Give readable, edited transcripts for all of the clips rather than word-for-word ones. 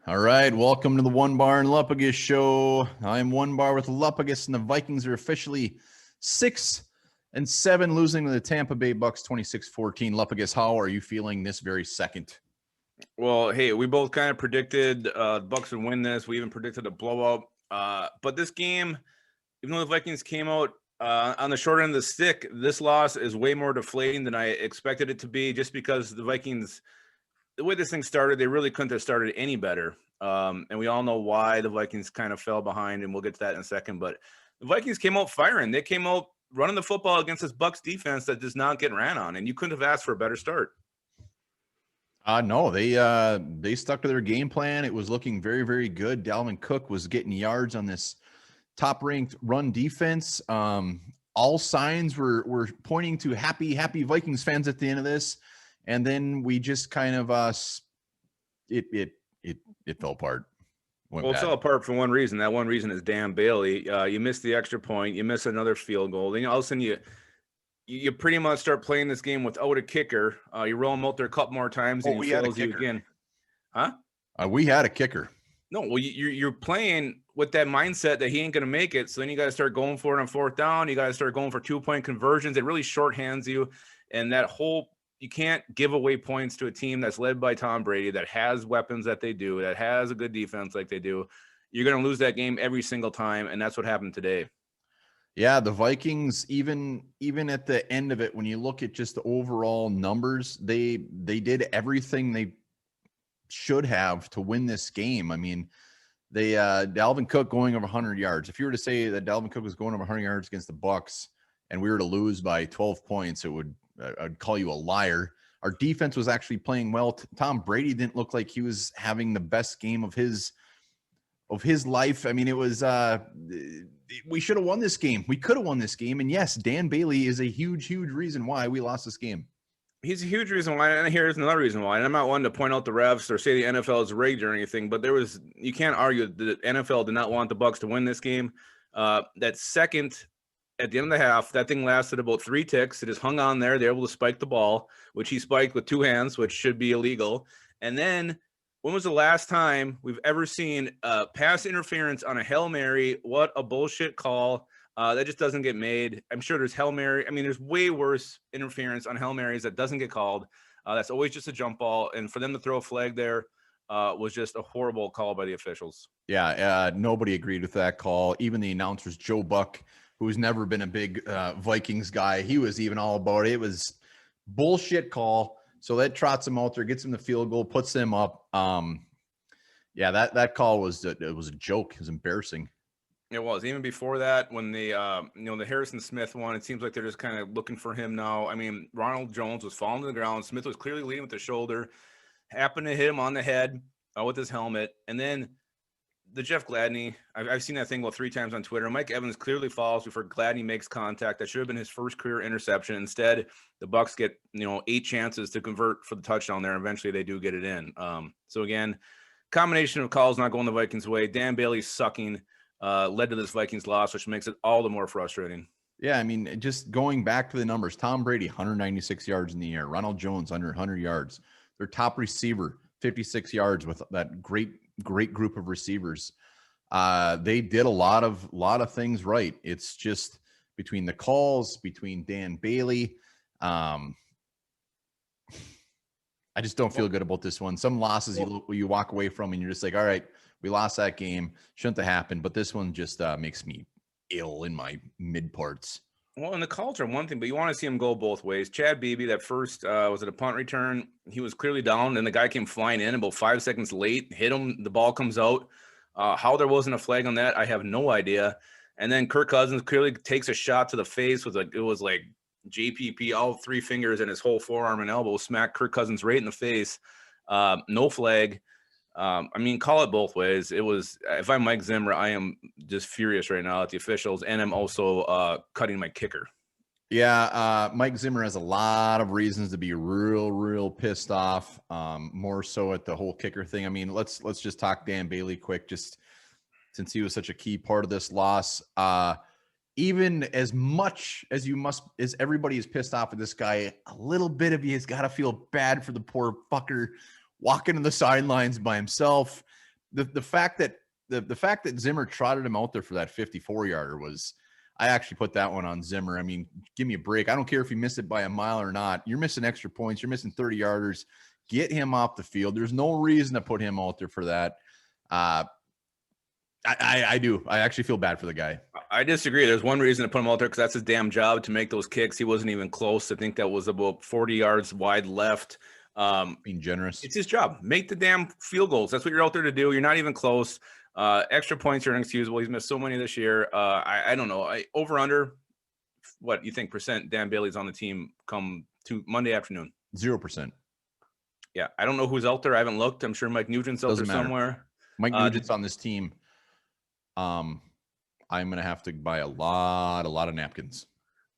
All right, welcome to the One Bar and Lupagus show. I'm One Bar with Lupagus, and the Vikings are officially 6-7, losing to the Tampa Bay Bucs 26-14. Lupagus, how are you feeling this very second? Well, hey, we both kind of predicted the Bucs would win this. We even predicted a blowout. But this game, even though the Vikings came out on the short end of the stick, this loss is way more deflating than I expected it to be, just because the Vikings, the way this thing started, they really couldn't have started any better. And we all know why the Vikings kind of fell behind, and we'll get to that in a second. But the Vikings came out firing. They came out running the football against this Bucs defense that does not get ran on, and you couldn't have asked for a better start. No, they stuck to their game plan. It was looking very, very good. Dalvin Cook was getting yards on this top-ranked run defense. All signs were pointing to happy Vikings fans at the end of this, and then we just kind of it fell apart. Well, it fell apart for one reason. That one reason is Dan Bailey. You missed the extra point. You miss another field goal. Then all of a sudden you pretty much start playing this game without a kicker. You roll him out there a couple more times, and he fails you again. Huh? We had a kicker. No, well, you're playing with that mindset that he ain't going to make it. So then you got to start going for it on fourth down. You got to start going for 2-point conversions. It really shorthands you. And you can't give away points to a team that's led by Tom Brady, that has weapons that they do, that has a good defense like they do. You're going to lose that game every single time, and that's what happened today. Yeah, the Vikings, even at the end of it, when you look at just the overall numbers, they did everything they should have to win this game. I mean, they Dalvin Cook going over 100 yards. If you were to say that Dalvin Cook was going over 100 yards against the Bucs and we were to lose by 12 points, I'd call you a liar. Our defense was actually playing well. Tom Brady didn't look like he was having the best game of his life. I mean, it was we should have won this game. We could have won this game. And yes, Dan Bailey is a huge reason why we lost this game. He's a huge reason why, and here's another reason why. And I'm not one to point out the refs or say the NFL is rigged or anything, but you can't argue that the NFL did not want the Bucs to win this game. That second, at the end of the half, that thing lasted about 3 ticks. It just hung on there. They're able to spike the ball, which he spiked with 2 hands, which should be illegal. And then, when was the last time we've ever seen pass interference on a Hail Mary? What a bullshit call. That just doesn't get made. I'm sure there's Hail Mary. I mean, there's way worse interference on Hail Marys that doesn't get called. That's always just a jump ball. And for them to throw a flag there was just a horrible call by the officials. Yeah, nobody agreed with that call. Even the announcers, Joe Buck, who's never been a big Vikings guy, he was even all about it. It was bullshit call. So that trots him out there, gets him the field goal, puts them up. Yeah, that call was a joke. It was embarrassing. It was. Even before that, when the Harrison Smith one, it seems like they're just kind of looking for him now. I mean, Ronald Jones was falling to the ground. Smith was clearly leading with the shoulder, happened to hit him on the head with his helmet. And then the Jeff Gladney, I've seen that thing about 3 times on Twitter. Mike Evans clearly falls before Gladney makes contact. That should have been his first career interception. Instead, the Bucs get 8 chances to convert for the touchdown there. And eventually, they do get it in. So again, combination of calls not going the Vikings' way. Dan Bailey sucking led to this Vikings loss, which makes it all the more frustrating. Yeah, I mean, just going back to the numbers, Tom Brady, 196 yards in the air. Ronald Jones, under 100 yards. Their top receiver, 56 yards with that great group of receivers. They did a lot of things right. It's just between the calls, between Dan Bailey. I just don't feel good about this one. Some losses you walk away from and you're just like, all right, we lost that game. Shouldn't have happened. But this one just makes me ill in my mid parts. Well, and the calls are one thing, but you want to see him go both ways. Chad Beebe, that first, was it a punt return? He was clearly down, and the guy came flying in about 5 seconds late, hit him, the ball comes out. How there wasn't a flag on that, I have no idea. And then Kirk Cousins clearly takes a shot to the face with it was like JPP, all 3 fingers and his whole forearm and elbow smacked Kirk Cousins right in the face. No flag. I mean, call it both ways. It was, if I'm Mike Zimmer, I am just furious right now at the officials, and I'm also cutting my kicker. Yeah, Mike Zimmer has a lot of reasons to be real pissed off. More so at the whole kicker thing. I mean, let's just talk Dan Bailey quick, just since he was such a key part of this loss. Even as much as everybody is pissed off at this guy, a little bit of you has got to feel bad for the poor fucker walking to the sidelines by himself, the fact that the fact that Zimmer trotted him out there for that 54-yarder was, I actually put that one on Zimmer. I mean, give me a break. I don't care if you miss it by a mile or not. You're missing extra points. You're missing 30-yarders. Get him off the field. There's no reason to put him out there for that. I do. I actually feel bad for the guy. I disagree. There's one reason to put him out there, because that's his damn job, to make those kicks. He wasn't even close. I think that was about 40 yards wide left. Being generous. It's his job. Make the damn field goals. That's what you're out there to do. You're not even close. Extra points are inexcusable. He's missed so many this year. I don't know. Over under, what you think percent Dan Bailey's on the team come to Monday afternoon? 0%. Yeah, I don't know who's out there. I haven't looked. I'm sure Mike Nugent's out there somewhere. Mike Nugent's on this team. I'm gonna have to buy a lot of napkins.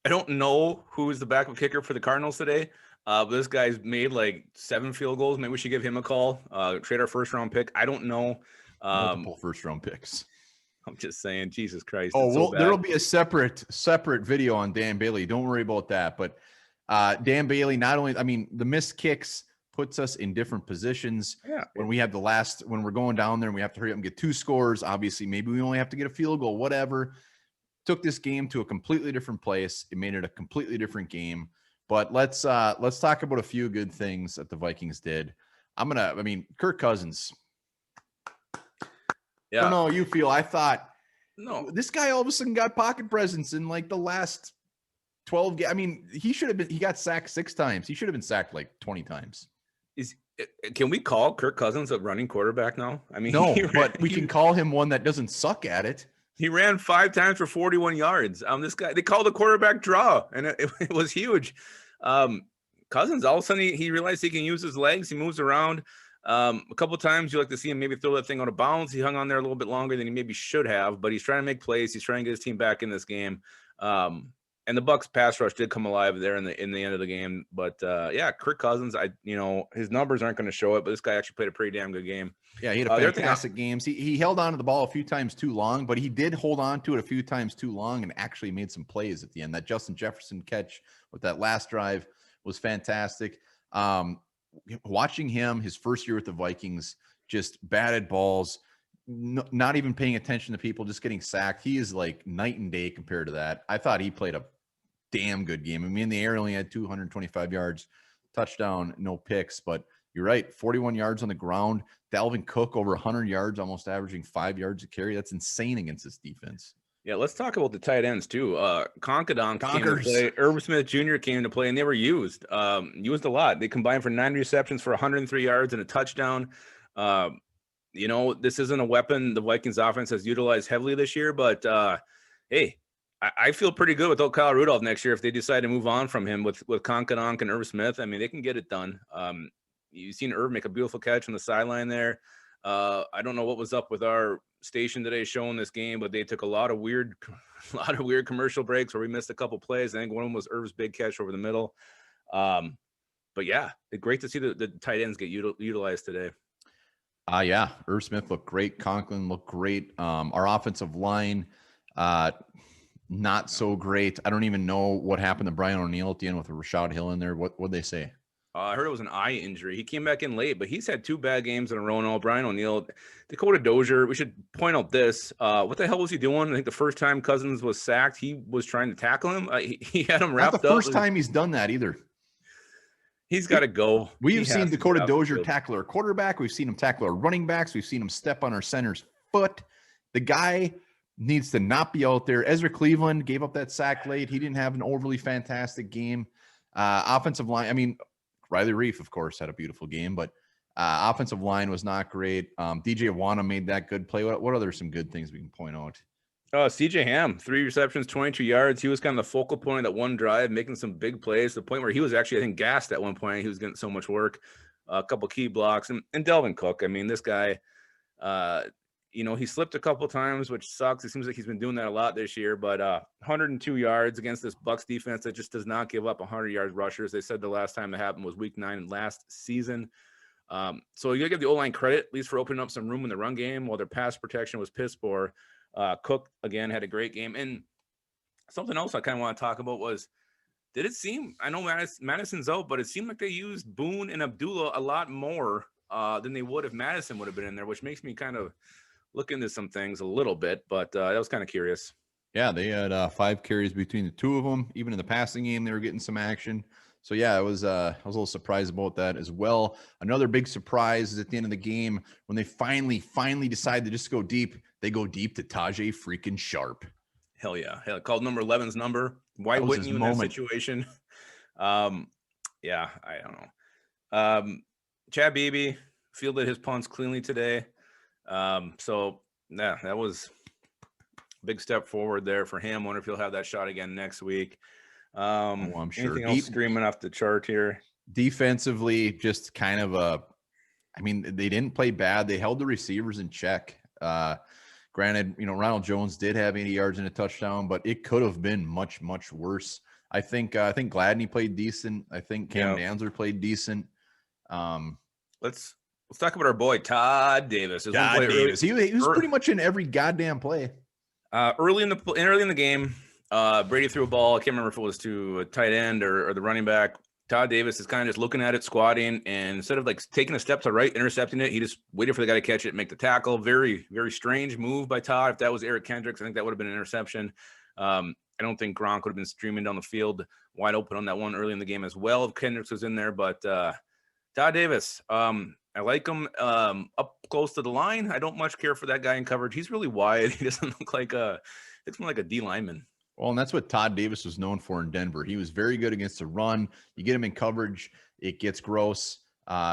I don't know who's the backup kicker for the Cardinals today. But this guy's made like 7 field goals. Maybe we should give him a call. Trade our first-round pick. I don't know. Multiple first-round picks. I'm just saying, Jesus Christ. Oh, well, there'll be a separate video on Dan Bailey. Don't worry about that. But Dan Bailey, not only, I mean, the missed kicks puts us in different positions. Yeah. When we're going down there and we have to hurry up and get 2 scores, obviously, maybe we only have to get a field goal, whatever. Took this game to a completely different place. It made it a completely different game. But let's talk about a few good things that the Vikings did. Kirk Cousins. Yeah. I don't know how you feel. I thought, no, this guy all of a sudden got pocket presence in like the last 12 games. I mean, he got sacked 6 times. He should have been sacked like 20 times. Can we call Kirk Cousins a running quarterback now? I mean, no, but we can call him one that doesn't suck at it. He ran 5 times for 41 yards. This guy, they called the quarterback draw, and it was huge. Cousins, all of a sudden, he realized he can use his legs. He moves around. A couple of times, you like to see him maybe throw that thing out of bounds. He hung on there a little bit longer than he maybe should have, but he's trying to make plays. He's trying to get his team back in this game. And the Bucs pass rush did come alive there in the end of the game. But yeah, Kirk Cousins, his numbers aren't going to show it, but this guy actually played a pretty damn good game. Yeah, he had a fantastic game. He held on to the ball a few times too long, but he did hold on to it a few times too long and actually made some plays at the end. That Justin Jefferson catch with that last drive was fantastic. Watching him, his first year with the Vikings, just batted balls, not even paying attention to people, just getting sacked. He is like night and day compared to that. I thought he played a damn good game. I mean, in the air only had 225 yards, touchdown, no picks, but you're right, 41 yards on the ground. Dalvin Cook over 100 yards, almost averaging 5 yards a carry. That's insane against this defense. Yeah, let's talk about the tight ends too. Conkadonk came to play. Irv Smith Jr. came to play, and they were used a lot. They combined for 9 receptions for 103 yards and a touchdown. This isn't a weapon the Vikings offense has utilized heavily this year, but hey, I feel pretty good without Kyle Rudolph next year if they decide to move on from him with Conkadonk and Irv Smith. I mean, they can get it done. You've seen Irv make a beautiful catch on the sideline there. I don't know what was up with our station today showing this game, but they took a lot of weird commercial breaks where we missed a couple plays. I think one of them was Irv's big catch over the middle. But yeah, it's great to see the tight ends get utilized today. Yeah, Irv Smith looked great. Conklin looked great. Our offensive line, not so great. I don't even know what happened to Brian O'Neill at the end with Rashad Hill in there. What'd they say? I heard it was an eye injury. He came back in late, but he's had 2 bad games in a row now. Brian O'Neill, Dakota Dozier. We should point out this. What the hell was he doing? I think the first time Cousins was sacked, he was trying to tackle him. He had him wrapped up. Not the first time he's done that either. He's got to go. We've seen Dakota Dozier tackle our quarterback. We've seen him tackle our running backs. We've seen him step on our center's foot. The guy needs to not be out there. Ezra Cleveland gave up that sack late. He didn't have an overly fantastic game. Offensive line, I mean, Riley Reif, of course, had a beautiful game, but offensive line was not great. DJ Awana made that good play. What other some good things we can point out? CJ Ham, 3 receptions, 22 yards. He was kind of the focal point of that one drive, making some big plays to the point where he was actually, I think, gassed at one point. He was getting so much work, a couple key blocks. And Dalvin Cook, I mean, this guy, he slipped a couple times, which sucks. It seems like he's been doing that a lot this year, but 102 yards against this Bucs defense that just does not give up 100-yard rushers. They said the last time it happened was week 9 last season. So you got to give the O-line credit, at least for opening up some room in the run game while their pass protection was piss poor. Cook, again, had a great game. And something else I kind of want to talk about was, did it seem, I know Madison's out, but it seemed like they used Boone and Abdullah a lot more than they would if Madison would have been in there, which makes me kind of look into some things a little bit. But that was kind of curious. Yeah, they had 5 carries between the two of them. Even in the passing game, they were getting some action. So yeah, I was a little surprised about that as well. Another big surprise is at the end of the game when they finally decide to just go deep. They go deep to Tajay freaking Sharp. Hell yeah. Hell, called number 11's number. Why wouldn't you in that situation? Yeah, I don't know. Chad Beebe fielded his punts cleanly today. So yeah, that was a big step forward there for him. Wonder if he'll have that shot again next week. I'm sure. Anything else screaming off the chart here? Defensively, just kind of I mean, they didn't play bad. They held the receivers in check. Granted, Ronald Jones did have 80 yards and a touchdown, but it could have been much, much worse. I think Gladney played decent. I think Cam Dantzler played decent. Let's talk about our boy Todd Davis. Todd Davis. He was pretty much in every goddamn play. Early in the game, Brady threw a ball. I can't remember if it was to a tight end or the running back. Todd Davis is kind of just looking at it, squatting, and instead of like taking a step to right, intercepting it, he just waited for the guy to catch it, make the tackle. Very, very strange move by Todd. If that was Eric Kendricks, I think that would have been an interception. I don't think Gronk would have been streaming down the field wide open on that one early in the game as well if Kendricks was in there. But Todd Davis, I like him up close to the line. I don't much care for that guy in coverage. He's really wide. He doesn't look like it's more like a D lineman. Well, and that's what Todd Davis was known for in Denver. He was very good against the run. You get him in coverage, it gets gross,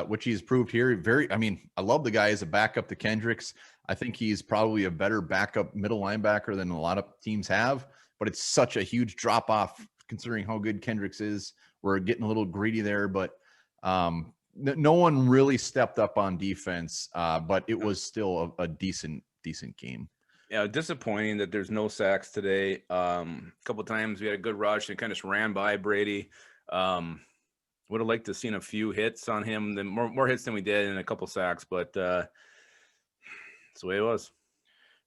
which he's proved here. I love the guy as a backup to Kendricks. I think he's probably a better backup middle linebacker than a lot of teams have, but it's such a huge drop off considering how good Kendricks is. We're getting a little greedy there, but no one really stepped up on defense, but it was still a decent game. Yeah, disappointing that there's no sacks today. A couple of times we had a good rush and kind of just ran by Brady. Would have liked to have seen a few hits on him, more hits than we did, and a couple sacks. But it's the way it was.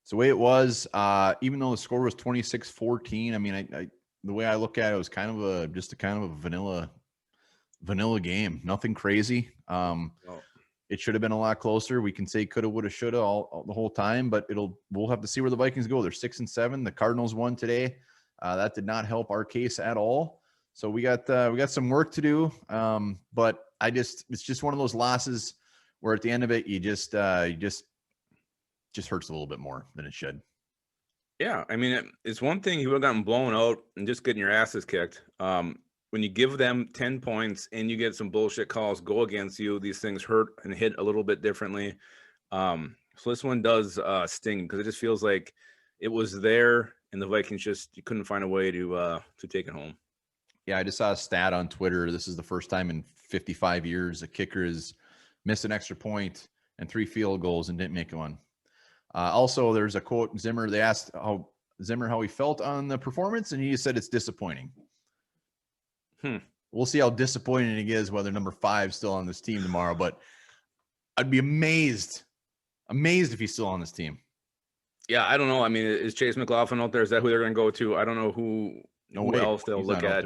It's the way it was. Even though the score was 26-14, I mean, the way I look at it was kind of a vanilla game. Nothing crazy. It should have been a lot closer. We can say coulda, woulda, shoulda all the whole time, but we'll have to see where the Vikings go. They're 6-7. The Cardinals won today. That did not help our case at all. So we got some work to do. But it's just one of those losses where at the end of it, you just hurts a little bit more than it should. Yeah, I mean, it's one thing you would have gotten blown out and just getting your asses kicked. When you give them 10 points and you get some bullshit calls go against you, these things hurt and hit a little bit differently. So this one does sting because it just feels like it was there and the Vikings you couldn't find a way to take it home. Yeah, I just saw a stat on Twitter. This is the first time in 55 years a kicker has missed an extra point and 3 field goals and didn't make one. Also, there's a quote, Zimmer. They asked Zimmer how he felt on the performance, and he just said it's disappointing. We'll see how disappointing he is whether number 5 is still on this team tomorrow, but I'd be amazed if he's still on this team. Yeah, I don't know. I mean, is Chase McLaughlin out there? Is that who they're going to go to? I don't know who else they'll look at.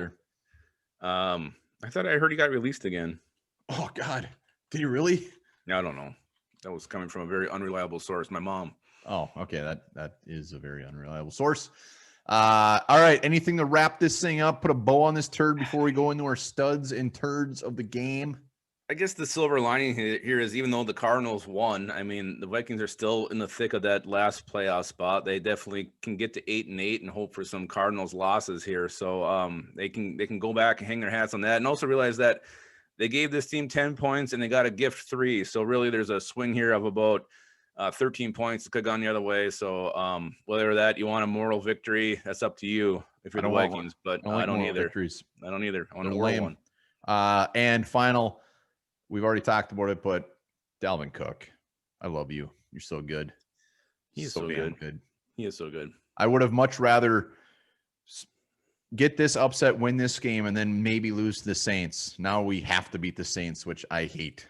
I thought I heard he got released again. Oh, God. Did he really? I don't know. That was coming from a very unreliable source, my mom. Oh, okay. That is a very unreliable source. All right. Anything to wrap this thing up? Put a bow on this turd before we go into our studs and turds of the game. I guess the silver lining here is even though the Cardinals won, I mean, the Vikings are still in the thick of that last playoff spot. They definitely can get to 8-8 and hope for some Cardinals losses here. So they can go back and hang their hats on that, and also realize that they gave this team 10 points and they got a gift 3. So really, there's a swing here of about 13 points. It could have gone the other way. So whether that you want a moral victory, that's up to you if you're the Vikings. But I don't either. Victories. I don't either. I want a moral one. And final, we've already talked about it, but Dalvin Cook, I love you. You're so good. He's so good. He is so good. I would have much rather get this upset, win this game, and then maybe lose to the Saints. Now we have to beat the Saints, which I hate.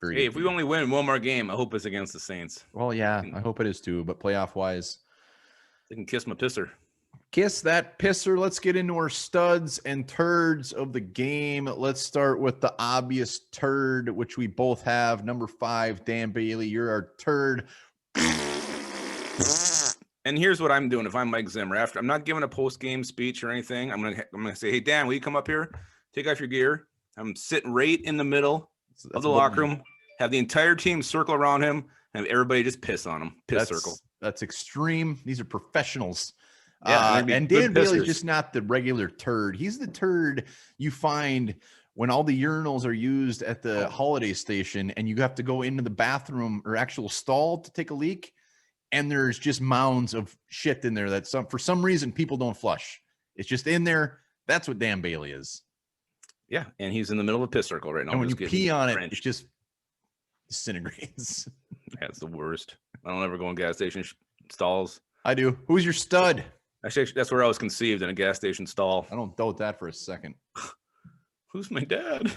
Hey, if we only win one more game, I hope it's against the Saints. Well, yeah, I hope it is too. But playoff-wise, they can kiss my pisser. Kiss that pisser. Let's get into our studs and turds of the game. Let's start with the obvious turd, which we both have. Number 5, Dan Bailey. You're our turd. And here's what I'm doing if I'm Mike Zimmer. After I'm not giving a post-game speech or anything. I'm gonna say, hey Dan, will you come up here? Take off your gear. I'm sitting right in the middle of the locker room. Have the entire team circle around him, and everybody just piss on him. Circle. That's extreme. These are professionals. Yeah, and Dan Bailey's just not the regular turd. He's the turd you find when all the urinals are used at the holiday station and you have to go into the bathroom or actual stall to take a leak. And there's just mounds of shit in there that for some reason people don't flush. It's just in there. That's what Dan Bailey is. Yeah, and he's in the middle of a piss circle right now. And when you pee on it, it just disintegrates. That's the worst. I don't ever go in gas station stalls. I do. Who's your stud? Actually, that's where I was conceived, in a gas station stall. I don't doubt that for a second. Who's my dad?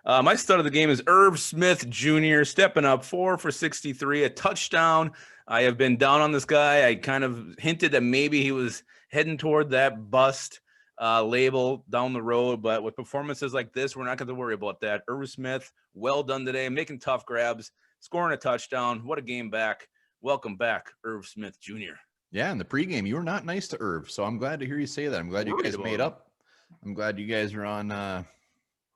My stud of the game is Irv Smith Jr. stepping up, 4 for 63, a touchdown. I have been down on this guy. I kind of hinted that maybe he was heading toward that bust label down the road, but with performances like this, we're not going to worry about that. Irv Smith, well done today, making tough grabs, scoring a touchdown. What a game back. Welcome back, Irv Smith Jr. Yeah, in the pregame, you were not nice to Irv, so I'm glad to hear you say that. I'm glad you guys made up. I'm glad you guys are on the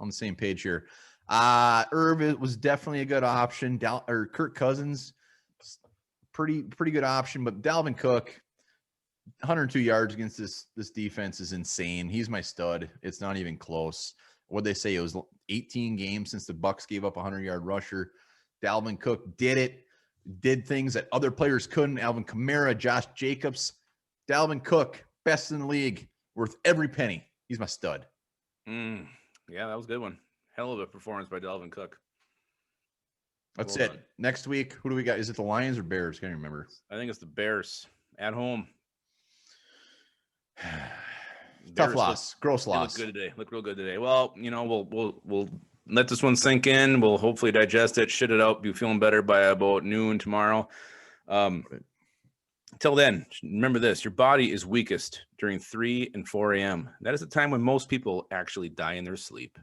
same page here. Irv was definitely a good option. Kirk Cousins, pretty good option, but Dalvin Cook, 102 yards against this defense is insane. He's my stud. It's not even close. What'd they say? It was 18 games since the Bucs gave up a 100-yard rusher. Dalvin Cook did it. Did things that other players couldn't. Alvin Kamara, Josh Jacobs, Dalvin Cook, best in the league, worth every penny. He's my stud. Yeah, that was a good one. Hell of a performance by Dalvin Cook. That's it. Next week, who do we got? Is it the Lions or Bears? Can't remember. I think it's the Bears at home. Tough loss. Gross loss. Look good today. Look real good today. Well, we'll let this one sink in. We'll hopefully digest it, shit it out, be feeling better by about noon tomorrow. Till then, remember this: your body is weakest during 3 and 4 a.m. That is the time when most people actually die in their sleep.